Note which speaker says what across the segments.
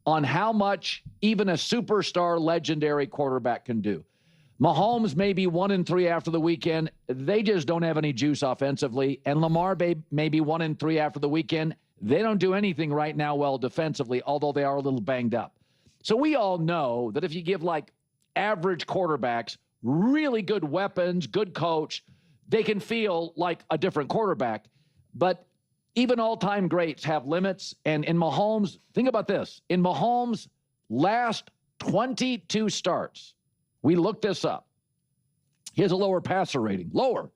Speaker 1: on how much even a superstar legendary quarterback can do. Mahomes may be 1-3 after the weekend. They just don't have any juice offensively. And Lamar may be 1-3 after the weekend. They don't do anything right now well defensively, although they are a little banged up. So we all know that if you give like average quarterbacks really good weapons, good coach, they can feel like a different quarterback. But even all-time greats have limits. And in Mahomes, think about this. In Mahomes' last 22 starts, we looked this up. He has a lower passer rating, lower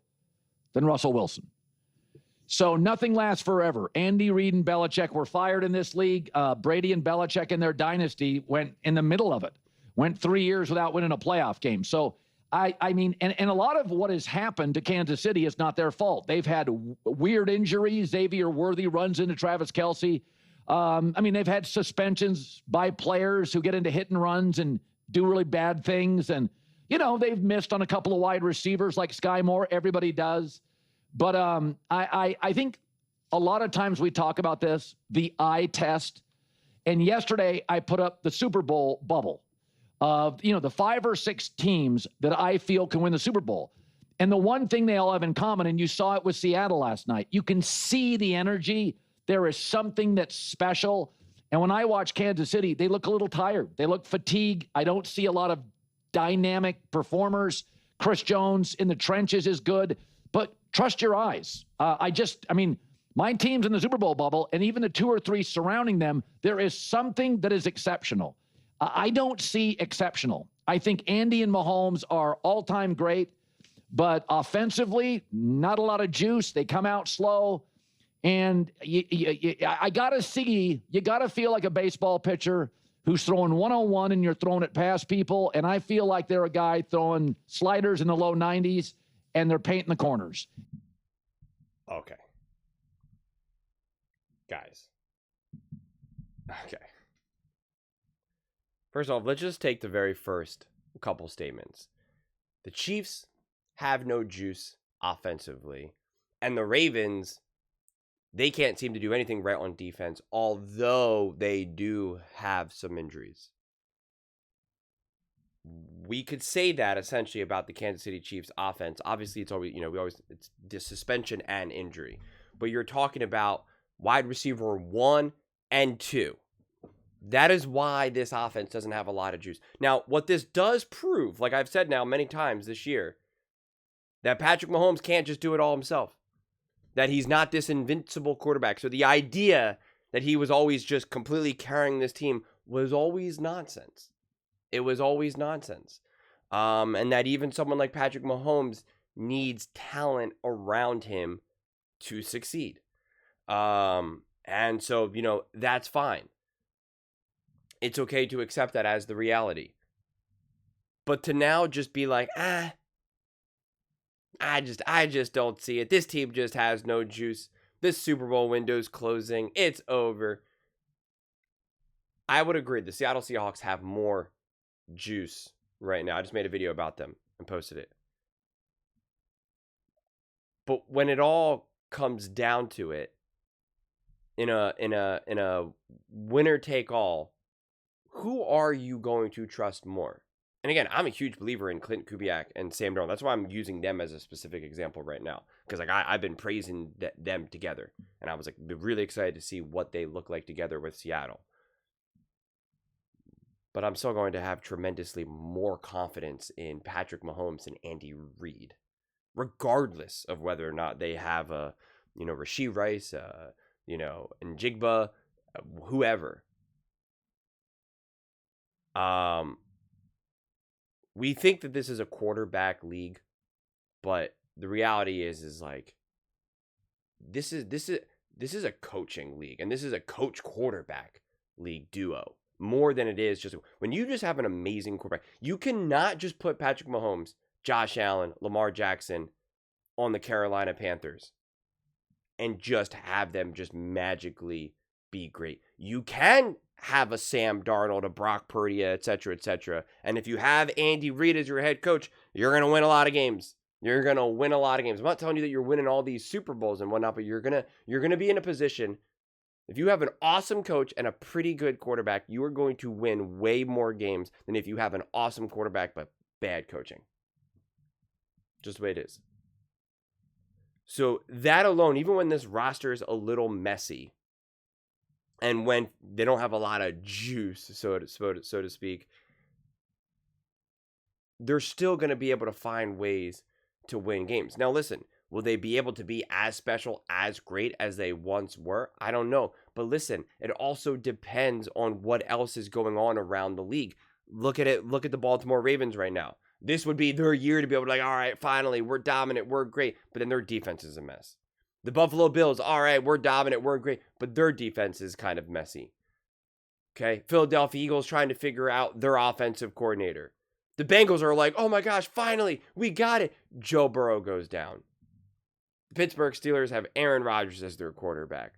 Speaker 1: than Russell Wilson. So nothing lasts forever. Andy Reid and Belichick were fired in this league. Brady and Belichick in their dynasty went in the middle of it, went 3 years without winning a playoff game. So, I mean, and a lot of what has happened to Kansas City is not their fault. They've had weird injuries. Xavier Worthy runs into Travis Kelce. I mean, they've had suspensions by players who get into hit and runs and do really bad things. And, you know, they've missed on a couple of wide receivers like Sky Moore. Everybody does. But I think a lot of times we talk about this, the eye test. And yesterday I put up the Super Bowl bubble of, you know, the 5 or 6 teams that I feel can win the Super Bowl. And the one thing they all have in common, and you saw it with Seattle last night, you can see the energy. There is something that's special. And when I watch Kansas City, they look a little tired. They look fatigued. I don't see a lot of dynamic performers. Chris Jones in the trenches is good, but trust your eyes. I mean, my team's in the Super Bowl bubble, and even the 2 or 3 surrounding them, there is something that is exceptional. I don't see exceptional. I think Andy and Mahomes are all-time great, but offensively, not a lot of juice. They come out slow. And I got to see, you got to feel like a baseball pitcher who's throwing 101 and you're throwing it past people. And I feel like they're a guy throwing sliders in the low 90s and they're painting the corners.
Speaker 2: Okay. Guys. Okay. First off, let's just take the very first couple statements. The Chiefs have no juice offensively, and the Ravens, they can't seem to do anything right on defense, although they do have some injuries. We could say that essentially about the Kansas City Chiefs offense. Obviously, it's always, it's the suspension and injury. But you're talking about wide receiver 1 and 2. That is why this offense doesn't have a lot of juice. Now, what this does prove, like I've said now many times this year, that Patrick Mahomes can't just do it all himself. That he's not this invincible quarterback. So the idea that he was always just completely carrying this team was always nonsense. It was always nonsense. And that even someone like Patrick Mahomes needs talent around him to succeed. And so, that's fine. It's okay to accept that as the reality. But to now just be like, I just don't see it. This team just has no juice. This Super Bowl window's closing. It's over. I would agree. The Seattle Seahawks have more juice right now. I just made a video about them and posted it. But when it all comes down to it, in a winner take all, who are you going to trust more? And again, I'm a huge believer in Clint Kubiak and Sam Darnold. That's why I'm using them as a specific example right now. Because I've been praising them together. And I was really excited to see what they look like together with Seattle. But I'm still going to have tremendously more confidence in Patrick Mahomes and Andy Reid. Regardless of whether or not they have Rashee Rice, Njigba, whoever. We think that this is a quarterback league, but the reality is this is a coaching league, and this is a coach quarterback league duo more than it is just when you just have an amazing quarterback. You cannot just put Patrick Mahomes, Josh Allen, Lamar Jackson on the Carolina Panthers and just have them just magically be great. You can have a Sam Darnold, a Brock Purdy, etc., etc. And if you have Andy Reid as your head coach, you're going to win a lot of games. You're going to win a lot of games. I'm not telling you that you're winning all these Super Bowls and whatnot, but you're going to be in a position If you have an awesome coach and a pretty good quarterback, you are going to win way more games than if you have an awesome quarterback but bad coaching. Just the way it is. So that alone, even when this roster is a little messy, and when they don't have a lot of juice, so to speak, they're still going to be able to find ways to win games. Now, listen, will they be able to be as special, as great as they once were? I don't know. But listen, it also depends on what else is going on around the league. Look at it. Look at the Baltimore Ravens right now. This would be their year to be able to, like, all right, finally, we're dominant, we're great. But then their defense is a mess. The Buffalo Bills, all right, we're dominant, we're great. But their defense is kind of messy. Okay? Philadelphia Eagles trying to figure out their offensive coordinator. The Bengals are like, oh my gosh, finally, we got it. Joe Burrow goes down. The Pittsburgh Steelers have Aaron Rodgers as their quarterback.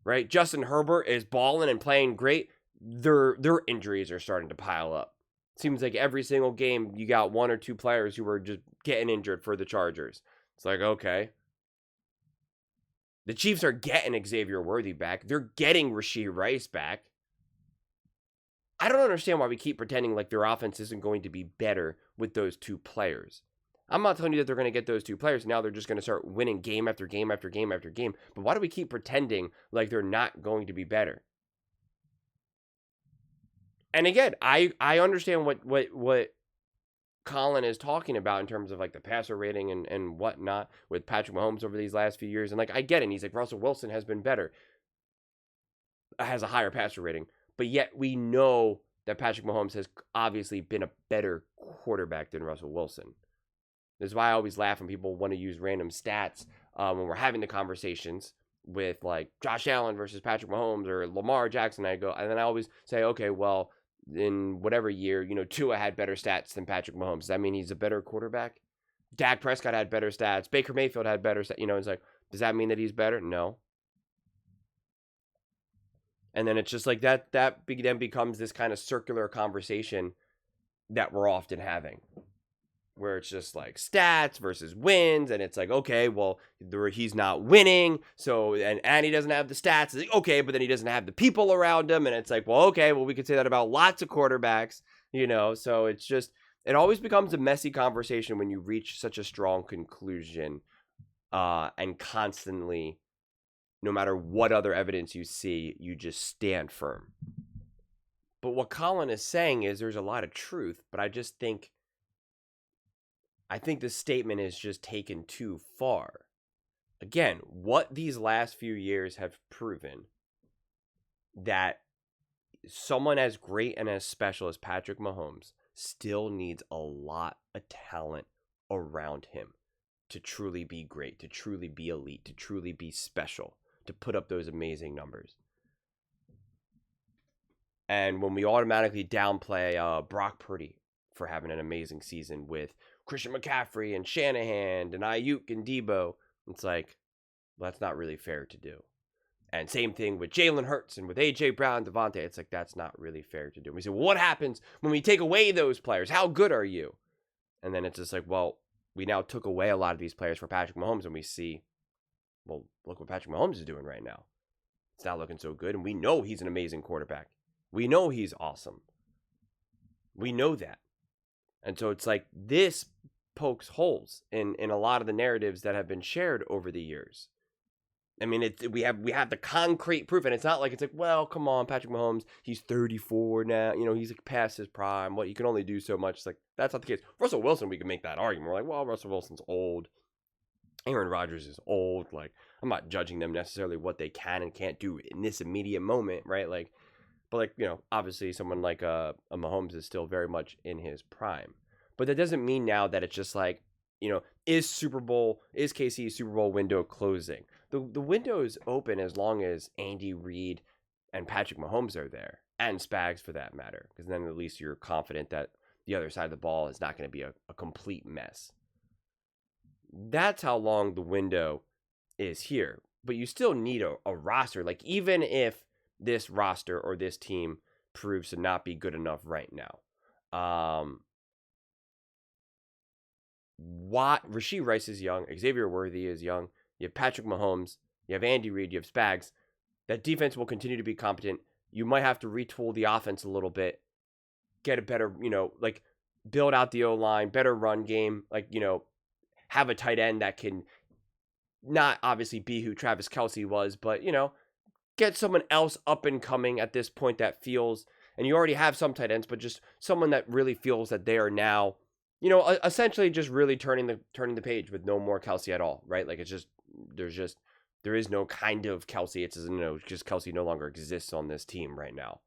Speaker 2: Right? Justin Herbert is balling and playing great. Their injuries are starting to pile up. Seems like every single game you got one or two players who are just getting injured for the Chargers. It's like, okay. The Chiefs are getting Xavier Worthy back. They're getting Rashee Rice back. I don't understand why we keep pretending like their offense isn't going to be better with those two players. I'm not telling you that they're going to get those two players. Now they're just going to start winning game after game after game after game. But why do we keep pretending like they're not going to be better? And again, I understand what Colin is talking about in terms of like the passer rating and whatnot with Patrick Mahomes over these last few years. And like, I get it. And he's like, Russell Wilson has been better, has a higher passer rating. But yet we know that Patrick Mahomes has obviously been a better quarterback than Russell Wilson. This is why I always laugh when people want to use random stats when we're having the conversations with like Josh Allen versus Patrick Mahomes or Lamar Jackson. And then I always say, okay, well, in whatever year, Tua had better stats than Patrick Mahomes. Does that mean he's a better quarterback? Dak Prescott had better stats. Baker Mayfield had better stats. It's like, does that mean that he's better? No. And then it's just like that then becomes this kind of circular conversation that we're often having, where it's just like stats versus wins. And it's like, okay, well, he's not winning. So, and he doesn't have the stats. It's like, okay, but then he doesn't have the people around him. And it's like, well, okay, well, we could say that about lots of quarterbacks, So it's just, it always becomes a messy conversation when you reach such a strong conclusion and constantly, no matter what other evidence you see, you just stand firm. But what Colin is saying is there's a lot of truth, but I think this statement is just taken too far. Again, what these last few years have proven that someone as great and as special as Patrick Mahomes still needs a lot of talent around him to truly be great, to truly be elite, to truly be special, to put up those amazing numbers. And when we automatically downplay Brock Purdy for having an amazing season with Christian McCaffrey and Shanahan and Ayuk and Debo, it's like, well, that's not really fair to do. And same thing with Jalen Hurts and with A.J. Brown, Devontae. It's like, that's not really fair to do. We say, well, what happens when we take away those players? How good are you? And then it's just like, well, we now took away a lot of these players for Patrick Mahomes, and we see, well, look what Patrick Mahomes is doing right now. It's not looking so good, and we know he's an amazing quarterback. We know he's awesome. We know that. And so it's like this pokes holes in a lot of the narratives that have been shared over the years. I mean, we have the concrete proof, and it's not like it's like, well, come on, Patrick Mahomes, he's 34 now, he's like past his prime. What, you can only do so much. It's like, that's not the case. Russell Wilson, we can make that argument. We're like, well, Russell Wilson's old. Aaron Rodgers is old. Like, I'm not judging them necessarily what they can and can't do in this immediate moment, right? Like, but like, obviously someone like a Mahomes is still very much in his prime. But that doesn't mean now that it's just like, is KC's Super Bowl window closing? The window is open as long as Andy Reid and Patrick Mahomes are there, and Spags for that matter, because then at least you're confident that the other side of the ball is not going to be a complete mess. That's how long the window is here. But you still need a roster. Like, even if this roster or this team proves to not be good enough right now, Rashee Rice is young, Xavier Worthy is young, you have Patrick Mahomes, you have Andy Reid, you have Spags. That defense will continue to be competent. You might have to retool the offense a little bit, get a better, like build out the O-line, better run game, like, have a tight end that can not obviously be who Travis Kelce was, but, get someone else up and coming at this point that feels, and you already have some tight ends, but just someone that really feels that they are now, essentially just really turning the page with no more Kelce at all, right? Like it's just, there is no kind of Kelce. It's just Kelce no longer exists on this team right now.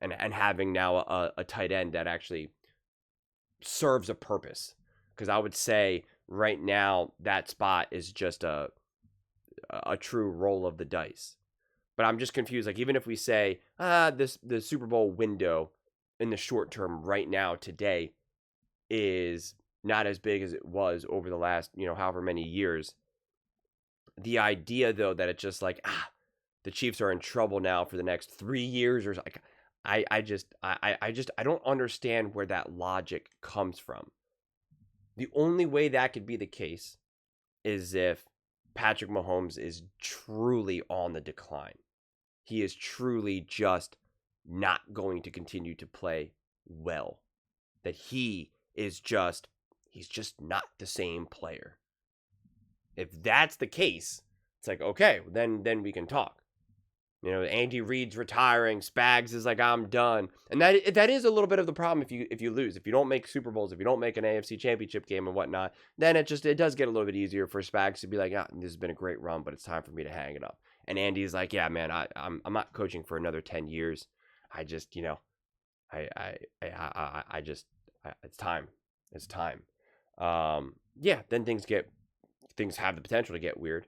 Speaker 2: And having now a tight end that actually serves a purpose. Because I would say right now that spot is just a true roll of the dice. But I'm just confused. Like even if we say the Super Bowl window in the short term right now today is not as big as it was over the last however many years. The idea though that it's just like the Chiefs are in trouble now for the next 3 years or like I don't understand where that logic comes from. The only way that could be the case is if Patrick Mahomes is truly on the decline. He is truly just not going to continue to play well. That he's just not the same player. If that's the case, it's like, okay, then we can talk. Andy Reid's retiring, Spags is like, I'm done. And that is a little bit of the problem if you lose. If you don't make Super Bowls, if you don't make an AFC championship game and whatnot, then it does get a little bit easier for Spags to be like, this has been a great run, but it's time for me to hang it up. And Andy's like, yeah, man, I'm not coaching for another 10 years. I just, it's time. It's time. Then things have the potential to get weird.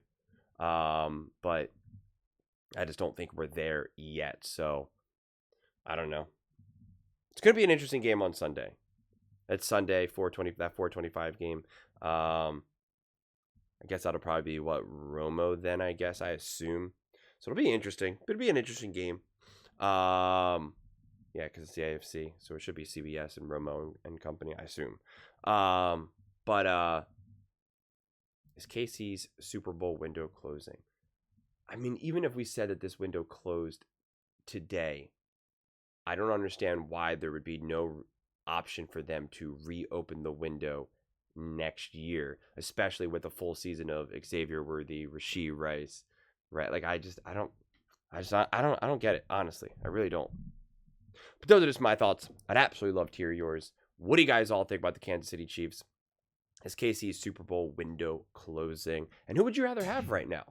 Speaker 2: But I just don't think we're there yet. So I don't know. It's going to be an interesting game on Sunday. It's Sunday, 425 game. I guess that'll probably be Romo then, I assume. So it'll be interesting. It'll be an interesting game. Yeah, because it's the AFC. So it should be CBS and Romo and company, I assume. But is KC's Super Bowl window closing? I mean, even if we said that this window closed today, I don't understand why there would be no option for them to reopen the window next year, especially with a full season of Xavier Worthy, Rashee Rice, right? Like I don't get it, honestly. I really don't. But those are just my thoughts. I'd absolutely love to hear yours. What do you guys all think about the Kansas City Chiefs? Is KC's Super Bowl window closing? And who would you rather have right now?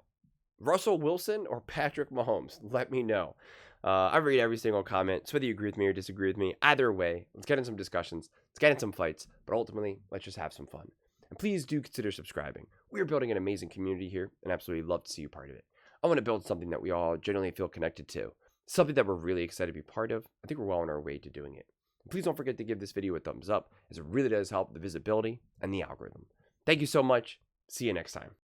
Speaker 2: Russell Wilson or Patrick Mahomes? Let me know. I read every single comment, so whether you agree with me or disagree with me, either way, let's get in some discussions, let's get in some fights, but ultimately, let's just have some fun. And please do consider subscribing. We are building an amazing community here, and absolutely love to see you part of it. I want to build something that we all generally feel connected to, something that we're really excited to be part of. I think we're well on our way to doing it. And please don't forget to give this video a thumbs up, as it really does help the visibility and the algorithm. Thank you so much. See you next time.